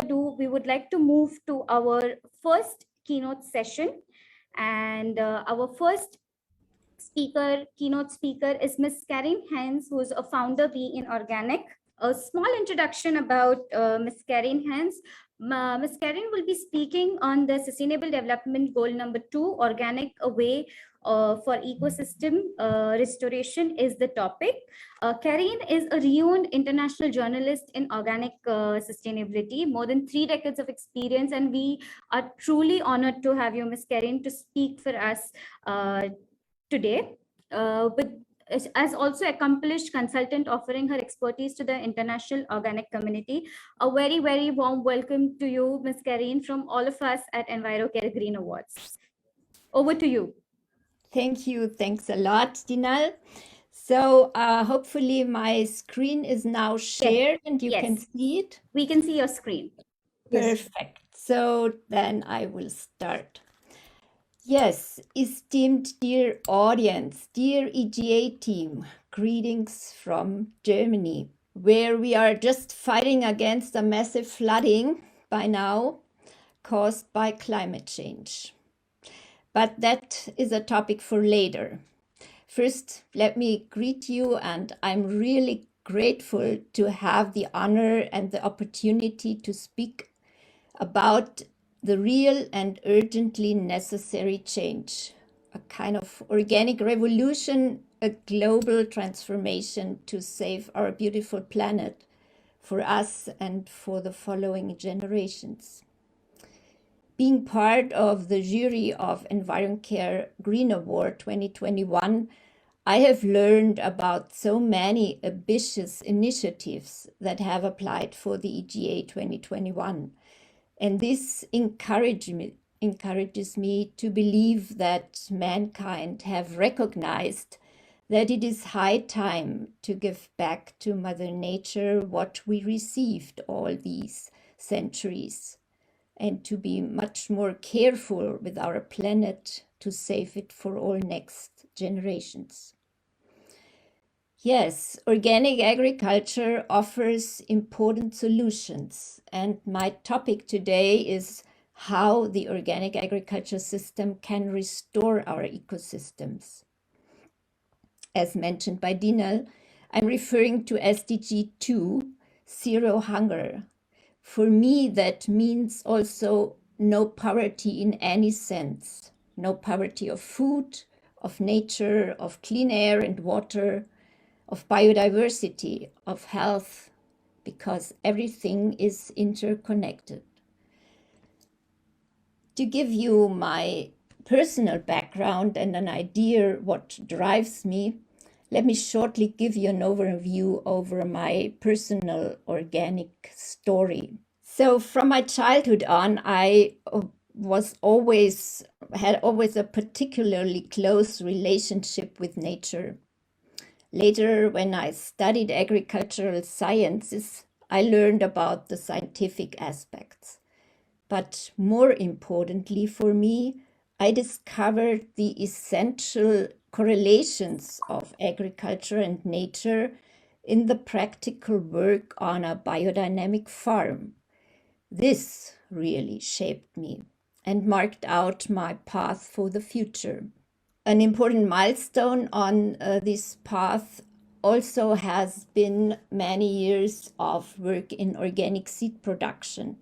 ado, we would like to move to our first keynote session. And our first keynote speaker is Ms. Karen Hens, who is a founder Be in Organic. A small introduction about Ms. Karen Hens. Ms. Karen will be speaking on the Sustainable Development Goal number 2, Organic Away for Ecosystem Restoration is the topic. Karen is a renowned international journalist in organic sustainability, more than 3 decades of experience, and we are truly honored to have you, Ms. Karen, to speak for us today. With as also accomplished consultant offering her expertise to the international organic community. A very, very warm welcome to you, Ms. Karen, from all of us at Envirocare Green Awards. Over to you. Thank you. Thanks a lot, Dinal. So hopefully my screen is now shared and you can see it. We can see your screen. Perfect. So then I will start. Yes, esteemed dear audience, dear EGA team, greetings from Germany, where we are just fighting against a massive flooding by now caused by climate change. But that is a topic for later. First, let me greet you, and I'm really grateful to have the honor and the opportunity to speak about the real and urgently necessary change, a kind of organic revolution, a global transformation to save our beautiful planet for us and for the following generations. Being part of the jury of Envirocare Green Award 2021, I have learned about so many ambitious initiatives that have applied for the EGA 2021. And this encourages me to believe that mankind have recognized that it is high time to give back to Mother Nature what we received all these centuries, and to be much more careful with our planet to save it for all next generations. Yes, organic agriculture offers important solutions, and my topic today is how the organic agriculture system can restore our ecosystems. As mentioned by Dinal, I'm referring to SDG II, Zero Hunger. For me, that means also no poverty in any sense, no poverty of food, of nature, of clean air and water, of biodiversity, of health, because everything is interconnected. To give you my personal background and an idea what drives me, let me shortly give you an overview over my personal organic story. So from my childhood on, I had always a particularly close relationship with nature. Later, when I studied agricultural sciences, I learned about the scientific aspects. But more importantly for me, I discovered the essential correlations of agriculture and nature in the practical work on a biodynamic farm. This really shaped me and marked out my path for the future. An important milestone on this path also has been many years of work in organic seed production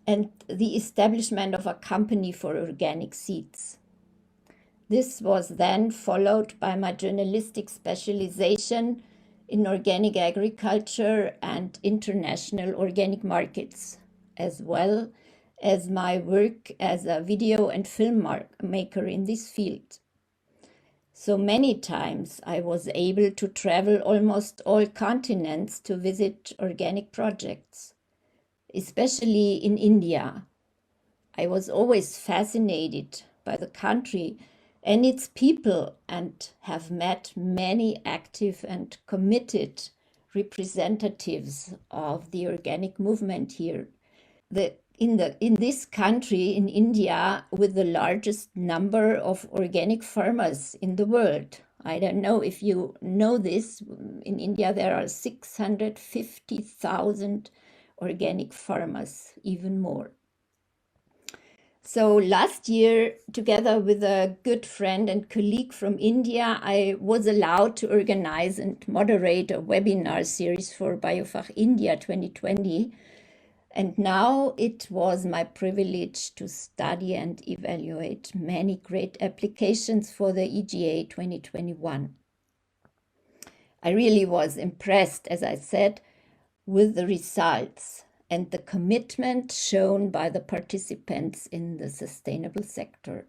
and the establishment of a company for organic seeds. This was then followed by my journalistic specialization in organic agriculture and international organic markets, as well as my work as a video and film maker in this field. So many times I was able to travel almost all continents to visit organic projects, especially in India. I was always fascinated by the country and its people and have met many active and committed representatives of the organic movement here. In this country, in India, with the largest number of organic farmers in the world. I don't know if you know this. In India, there are 650,000 organic farmers even more. So last year, together with a good friend and colleague from India, I was allowed to organize and moderate a webinar series for BioFach India 2020. And now it was my privilege to study and evaluate many great applications for the EGA 2021. I really was impressed, as I said, with the results and the commitment shown by the participants in the sustainable sector.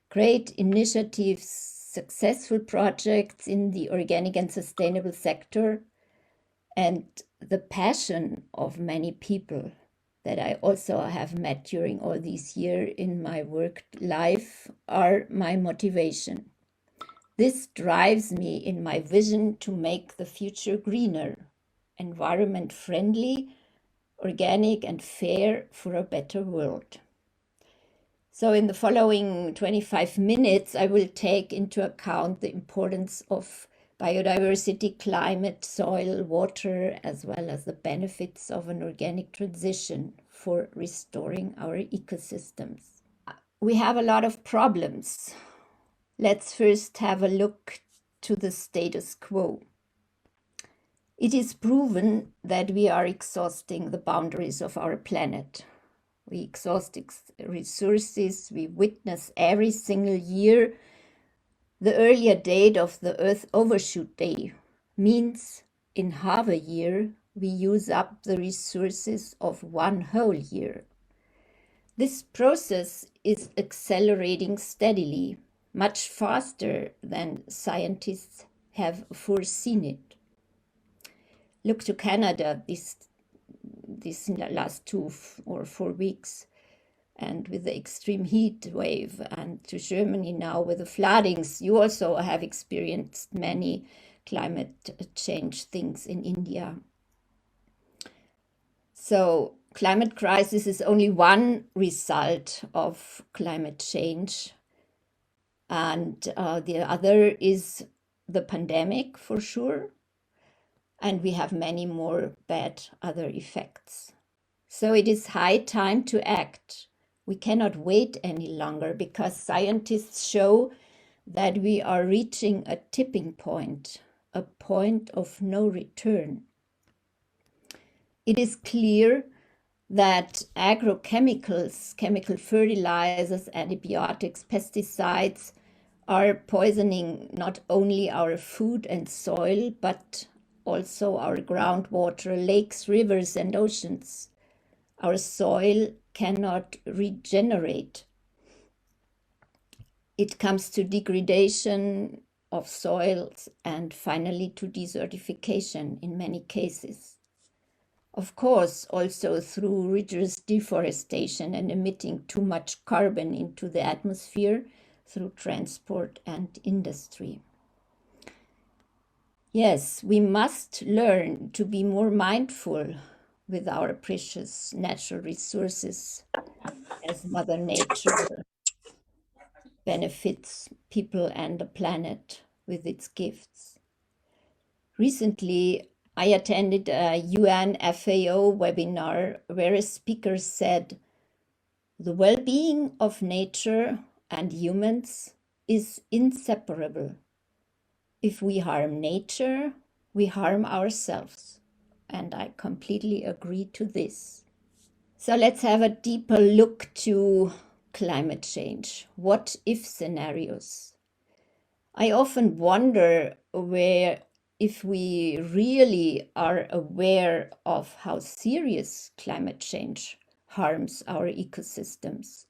Great initiatives, successful projects in the organic and sustainable sector, and the passion of many people that I also have met during all these years in my work life are my motivation. This drives me in my vision to make the future greener, environment friendly, organic and fair for a better world. So in the following 25 minutes, I will take into account the importance of biodiversity, climate, soil, water, as well as the benefits of an organic transition for restoring our ecosystems. We have a lot of problems. Let's first have a look to the status quo. It is proven that we are exhausting the boundaries of our planet. We exhaust resources. We witness every single year the earlier date of the Earth Overshoot Day means in half a year we use up the resources of one whole year. This process is accelerating steadily, much faster than scientists have foreseen it. Look to Canada this last 2 or 4 weeks, and with the extreme heat wave, and to Germany now with the floodings. You also have experienced many climate change things in India. So climate crisis is only one result of climate change. And the other is the pandemic for sure. And we have many more bad other effects. So it is high time to act. We cannot wait any longer because scientists show that we are reaching a tipping point, a point of no return. It is clear that agrochemicals, chemical fertilizers, antibiotics, pesticides are poisoning not only our food and soil, but also our groundwater, lakes, rivers, and oceans. Our soil cannot regenerate. It comes to degradation of soils and finally to desertification in many cases. Of course, also through rigorous deforestation and emitting too much carbon into the atmosphere through transport and industry. Yes, we must learn to be more mindful with our precious natural resources as Mother Nature benefits people and the planet with its gifts. Recently, I attended a UN FAO webinar where a speaker said, "The well-being of nature and humans is inseparable. If we harm nature, we harm ourselves." And I completely agree to this. So let's have a deeper look to climate change. What if scenarios? I often wonder if we really are aware of how serious climate change harms our ecosystems,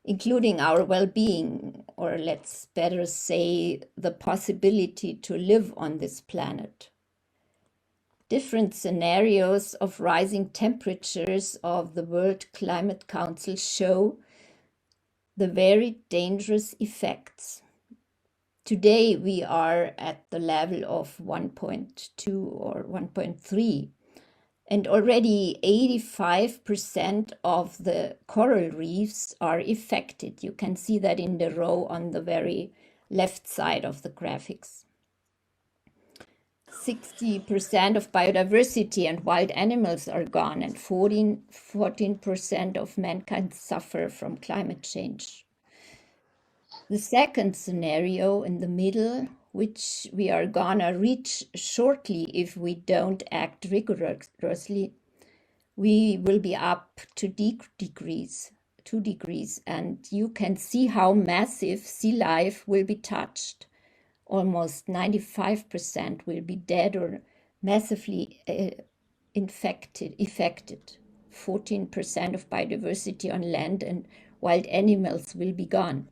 including our well-being, or let's better say, the possibility to live on this planet. Different scenarios of rising temperatures of the World Climate Council show the very dangerous effects. Today we are at the level of 1.2 or 1.3, and already 85% of the coral reefs are affected. You can see that in the row on the very left side of the graphics. 60% of biodiversity and wild animals are gone, and 14% of mankind suffer from climate change. The second scenario in the middle, which we are gonna reach shortly if we don't act rigorously, we will be up to 2 degrees, and you can see how massive sea life will be touched. Almost 95% will be dead or massively affected. 14% of biodiversity on land and wild animals will be gone.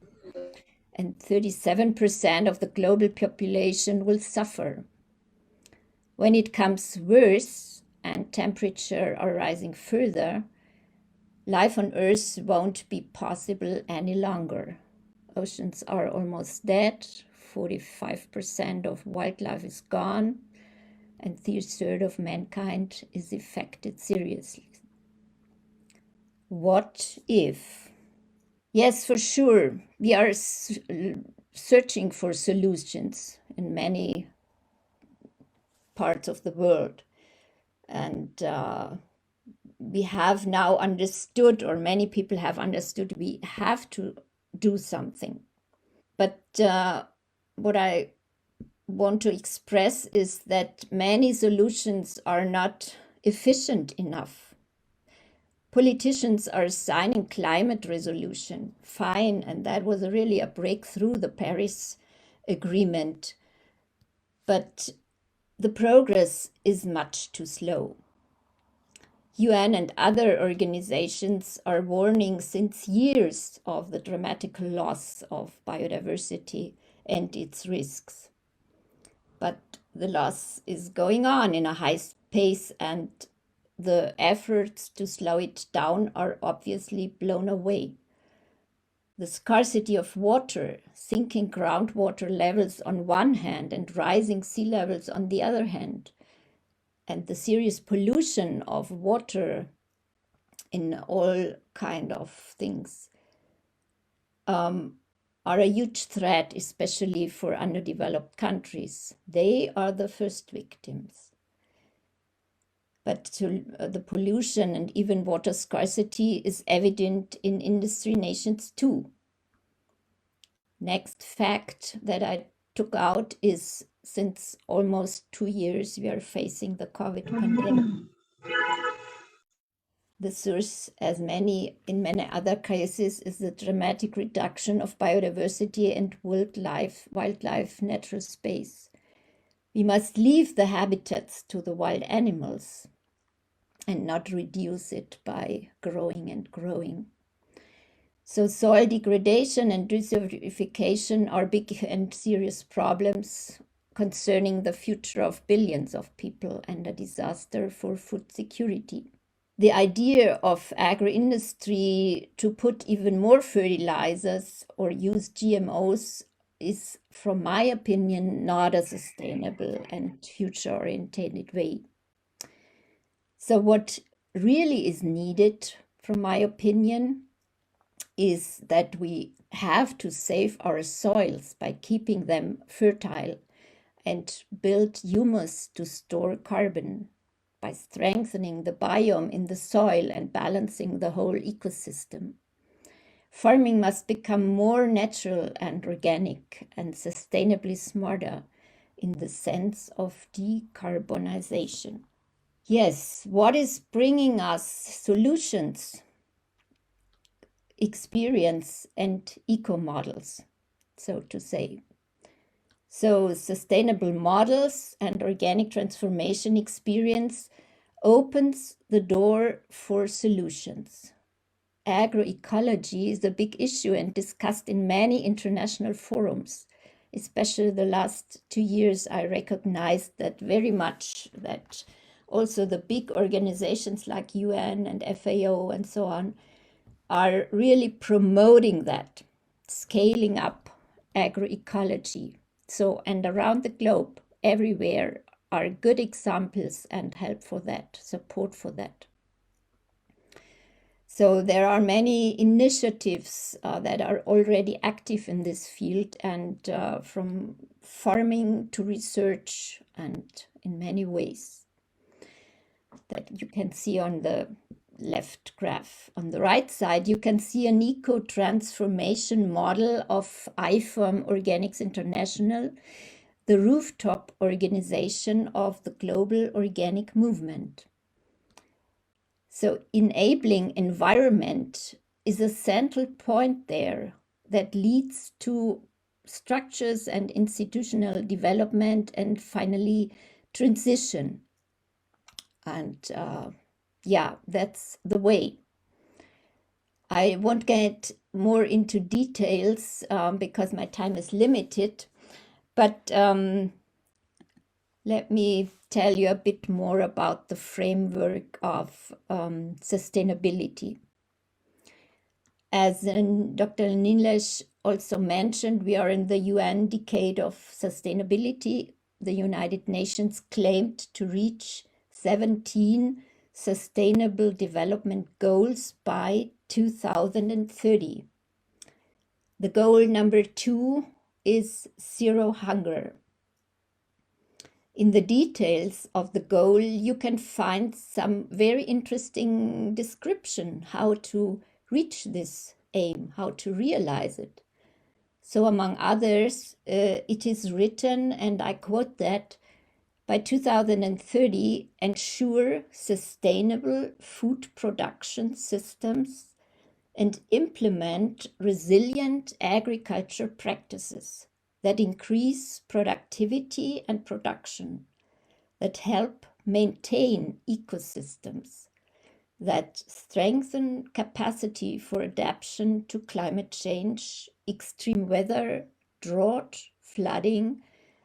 And 37% of the global population will suffer. When it comes worse and temperature are rising further, life on Earth won't be possible any longer. Oceans are almost dead, 45% of wildlife is gone, and 1/3 of mankind is affected seriously. What if? Yes, for sure, we are searching for solutions in many parts of the world. And we have now understood, or many people have understood, we have to do something. But what I want to express is that many solutions are not efficient enough. Politicians are signing climate resolution, fine, and that was really a breakthrough, the Paris Agreement. But the progress is much too slow. UN and other organizations are warning since years of the dramatic loss of biodiversity and its risks. But the loss is going on in a high pace, and the efforts to slow it down are obviously blown away. The scarcity of water, sinking groundwater levels on one hand and rising sea levels on the other hand, and the serious pollution of water in all kind of things are a huge threat, especially for underdeveloped countries. They are the first victims. But the pollution and even water scarcity is evident in industry nations too. Next fact that I took out is since almost 2 years we are facing the COVID pandemic. The source, as in many other cases, is the dramatic reduction of biodiversity and wildlife natural space. We must leave the habitats to the wild animals and not reduce it by growing and growing. So soil degradation and desertification are big and serious problems concerning the future of billions of people and a disaster for food security. The idea of agro-industry to put even more fertilizers or use GMOs is, from my opinion, not a sustainable and future-oriented way. So what really is needed, from my opinion, is that we have to save our soils by keeping them fertile and build humus to store carbon, by strengthening the biome in the soil and balancing the whole ecosystem. Farming must become more natural and organic and sustainably smarter in the sense of decarbonization. Yes, what is bringing us solutions? Experience and eco-models, so to say. So sustainable models and organic transformation experience opens the door for solutions. Agroecology is a big issue and discussed in many international forums. Especially the last 2 years, I recognized that very much, that also the big organizations like UN and FAO and so on are really promoting that, scaling up agroecology. So, and around the globe, everywhere are good examples and help for that, support for that. So there are many initiatives that are already active in this field, and from farming to research and in many ways that you can see on the left graph. On the right side, you can see an eco-transformation model of IFORM Organics International, the rooftop organization of the global organic movement. So enabling environment is a central point there that leads to structures and institutional development and finally transition. And yeah, that's the way. I won't get more into details because my time is limited, but let me tell you a bit more about the framework of sustainability. As Dr. Nilesh also mentioned, we are in the UN Decade of Sustainability. The United Nations claimed to reach 17 Sustainable Development Goals by 2030. The goal number 2 is zero hunger. In the details of the goal, you can find some very interesting description how to reach this aim, how to realize it. So among others, it is written, and I quote that, by 2030, ensure sustainable food production systems and implement resilient agriculture practices that increase productivity and production, that help maintain ecosystems, that strengthen capacity for adaptation to climate change, extreme weather, drought, flooding,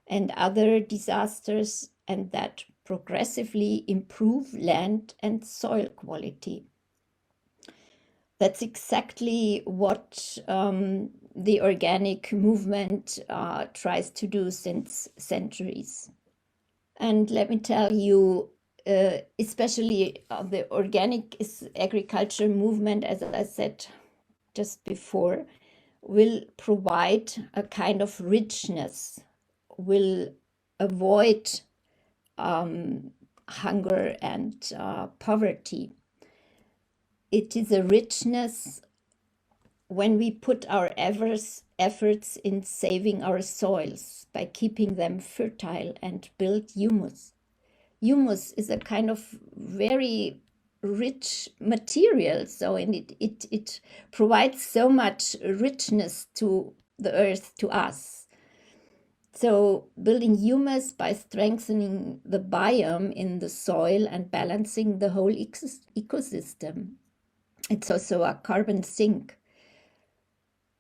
and other disasters, and that progressively improve land and soil quality. That's exactly what the organic movement tries to do since centuries. And let me tell you, especially the organic agriculture movement, as I said just before, will provide a kind of richness, will avoid hunger and poverty. It is a richness when we put our efforts in saving our soils by keeping them fertile and build humus. Humus is a kind of very rich material, so it provides so much richness to the earth, to us. So building humus by strengthening the biome in the soil and balancing the whole ecosystem. It's also a carbon sink.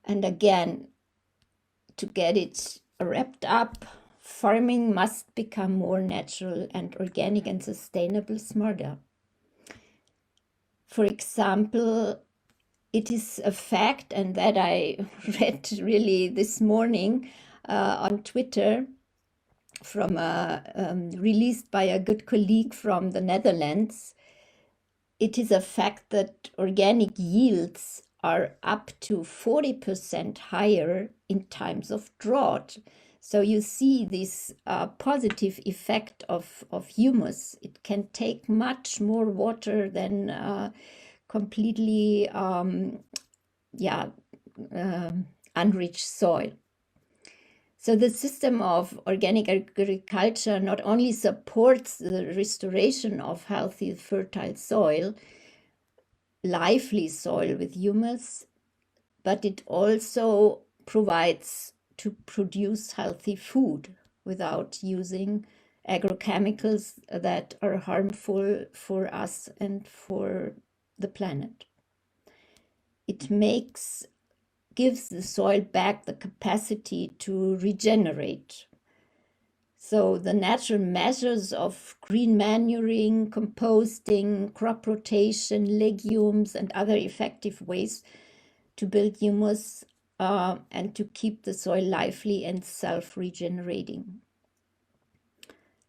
And again, to get it wrapped up, farming must become more natural and organic and sustainable, smarter. For example, it is a fact, and that I read really this morning on Twitter from released by a good colleague from the Netherlands. It is a fact that organic yields are up to 40% higher in times of drought. So you see this positive effect of humus. It can take much more water than completely unrich soil. So the system of organic agriculture not only supports the restoration of healthy, fertile soil, lively soil with humus, but it also provides to produce healthy food without using agrochemicals that are harmful for us and for the planet. It gives the soil back the capacity to regenerate. So the natural measures of green manuring, composting, crop rotation, legumes, and other effective ways to build humus and to keep the soil lively and self-regenerating.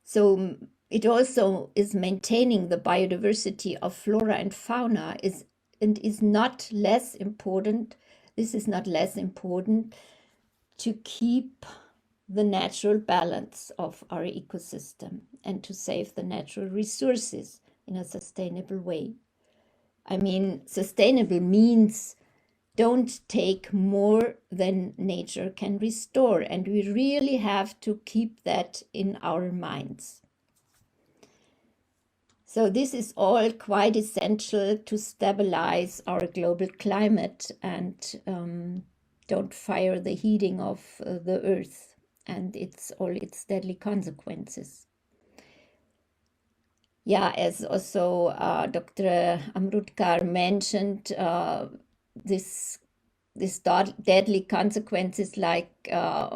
So it also is maintaining the biodiversity of flora and fauna is not less important. This is not less important to keep the natural balance of our ecosystem and to save the natural resources in a sustainable way. I mean, sustainable means don't take more than nature can restore, and we really have to keep that in our minds. So this is all quite essential to stabilize our global climate and don't fire the heating of the earth and all its deadly consequences. Yeah, as also Dr. Amrutkar mentioned, this deadly consequences like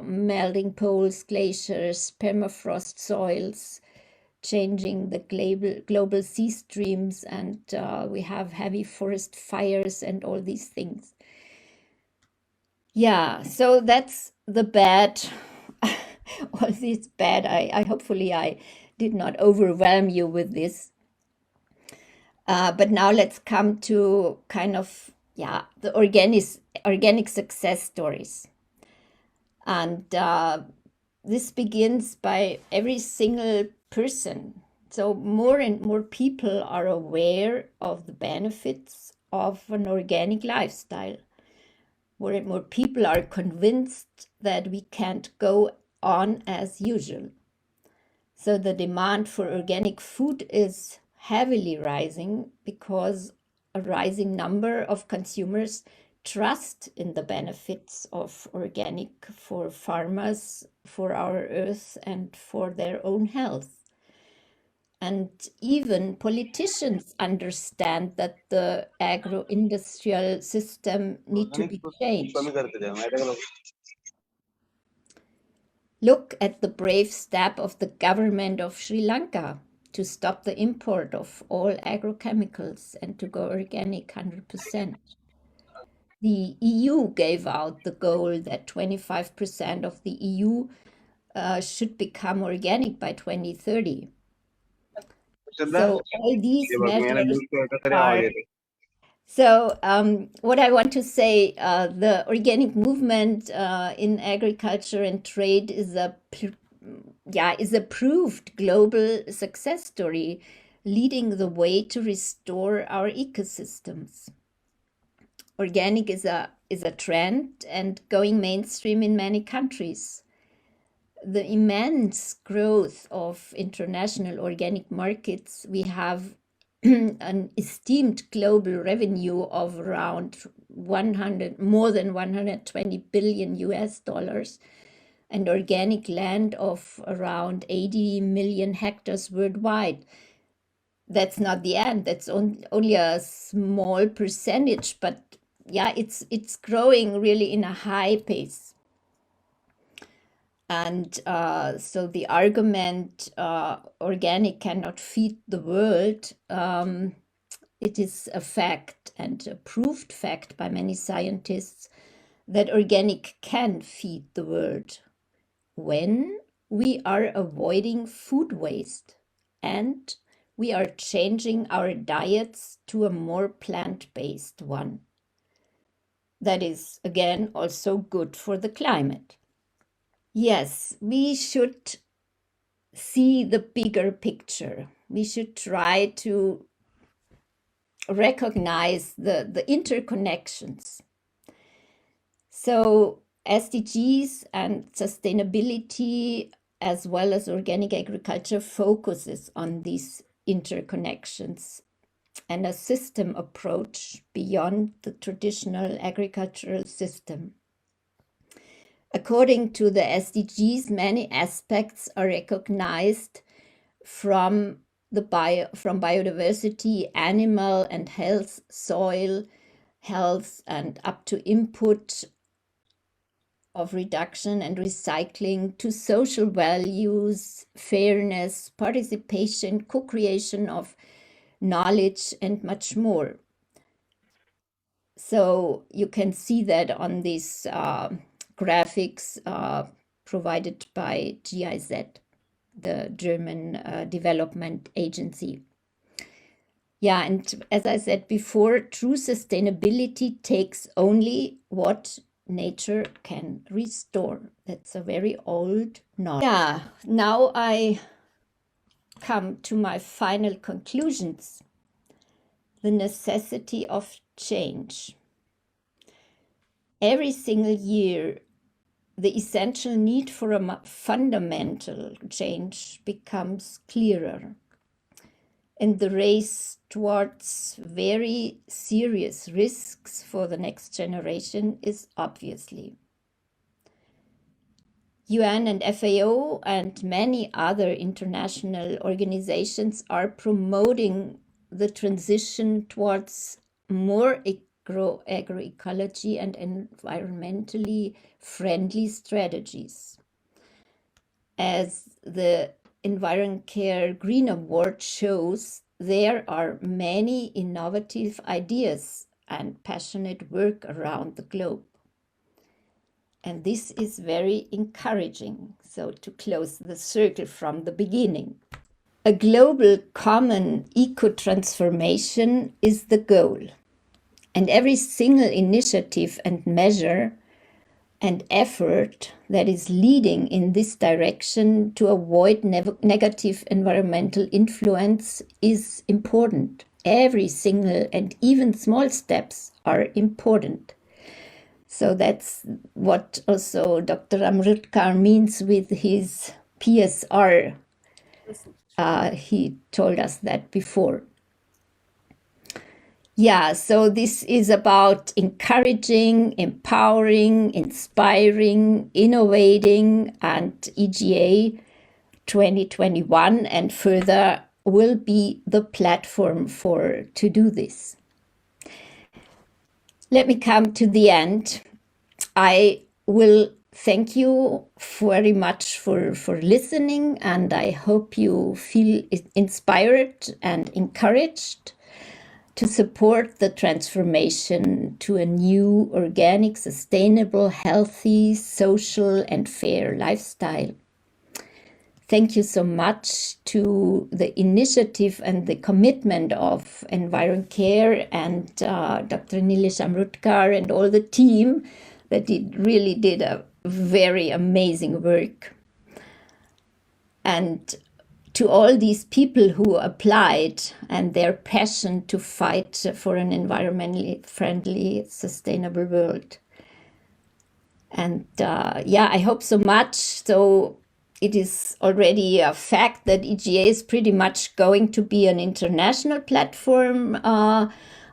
melting poles, glaciers, permafrost soils, changing the global sea streams, and we have heavy forest fires and all these things. Yeah, so that's the bad, all this bad. I hopefully I did not overwhelm you with this. But now let's come to kind of, the organic success stories. And this begins by every single person. So more and more people are aware of the benefits of an organic lifestyle. More and more people are convinced that we can't go on as usual. So the demand for organic food is heavily rising because a rising number of consumers trust in the benefits of organic for farmers, for our earth, and for their own health. And even politicians understand that the agro-industrial system need to be changed. Look at the brave step of the government of Sri Lanka to stop the import of all agrochemicals and to go organic 100%. The EU gave out the goal that 25% of the EU should become organic by 2030. So all these measures are... So what I want to say, the organic movement in agriculture and trade is a proved global success story, leading the way to restore our ecosystems. Organic is a trend and going mainstream in many countries. The immense growth of international organic markets, we have an esteemed global revenue of around more than 120 billion US dollars, and organic land of around 80 million hectares worldwide. That's not the end. That's only a small percentage, but yeah, it's growing really in a high pace. And so the argument organic cannot feed the world, it is a fact and a proved fact by many scientists that organic can feed the world when we are avoiding food waste and we are changing our diets to a more plant-based one. That is, again, also good for the climate. Yes, we should see the bigger picture. We should try to recognize the interconnections. So SDGs and sustainability as well as organic agriculture focuses on these interconnections and a system approach beyond the traditional agricultural system. According to the SDGs, many aspects are recognized from biodiversity, animal and health, soil health, and up to input of reduction and recycling to social values, fairness, participation, co-creation of knowledge, and much more. So you can see that on these graphics provided by GIZ, the German Development Agency. Yeah, and as I said before, true sustainability takes only what nature can restore. That's a very old knowledge. Yeah, now I come to my final conclusions. The necessity of change. Every single year, the essential need for a fundamental change becomes clearer. And the race towards very serious risks for the next generation is obviously. UN and FAO and many other international organizations are promoting the transition towards more agroecology and environmentally friendly strategies. As the Envirocare Green Award shows, there are many innovative ideas and passionate work around the globe. And this is very encouraging. So to close the circle from the beginning. A global common eco-transformation is the goal. And every single initiative and measure and effort that is leading in this direction to avoid negative environmental influence is important. Every single and even small steps are important. So that's what also Dr. Amrutkar means with his PSR. He told us that before. Yeah, so this is about encouraging, empowering, inspiring, innovating, and EGA 2021 and further will be the platform to do this. Let me come to the end. I will thank you very much for listening, and I hope you feel inspired and encouraged to support the transformation to a new, organic, sustainable, healthy, social, and fair lifestyle. Thank you so much to the initiative and the commitment of Envirocare and Dr. Nilesh Amrutkar and all the team that really did a very amazing work. And to all these people who applied and their passion to fight for an environmentally friendly, sustainable world. And yeah, I hope so much. So it is already a fact that EGA is pretty much going to be an international platform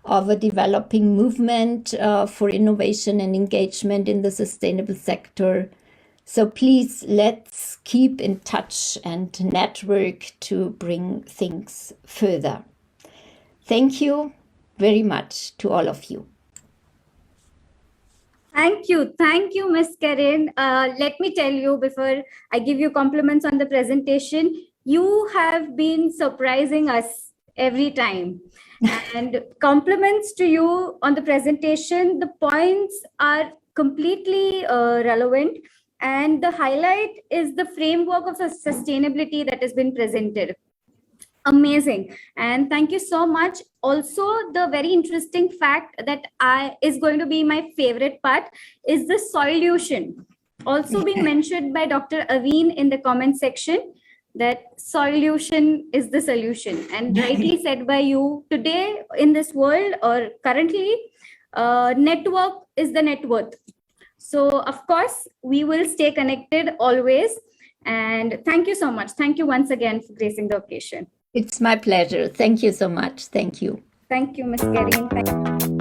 of a developing movement for innovation and engagement in the sustainable sector. So please, let's keep in touch and network to bring things further. Thank you very much to all of you. Thank you, Ms. Karen. Let me tell you before I give you compliments on the presentation, you have been surprising us every time. And compliments to you on the presentation. The points are completely relevant. And the highlight is the framework of sustainability that has been presented. Amazing. And thank you so much. Also, the very interesting fact that is going to be my favorite part is the solution. Also being mentioned by Dr. Aveen in the comment section, that solution is the solution. And rightly said by you, today in this world or currently, network is the net worth. So of course, we will stay connected always. And thank you so much. Thank you once again for gracing the occasion. It's my pleasure. Thank you so much. Thank you. Thank you, Ms. Karin.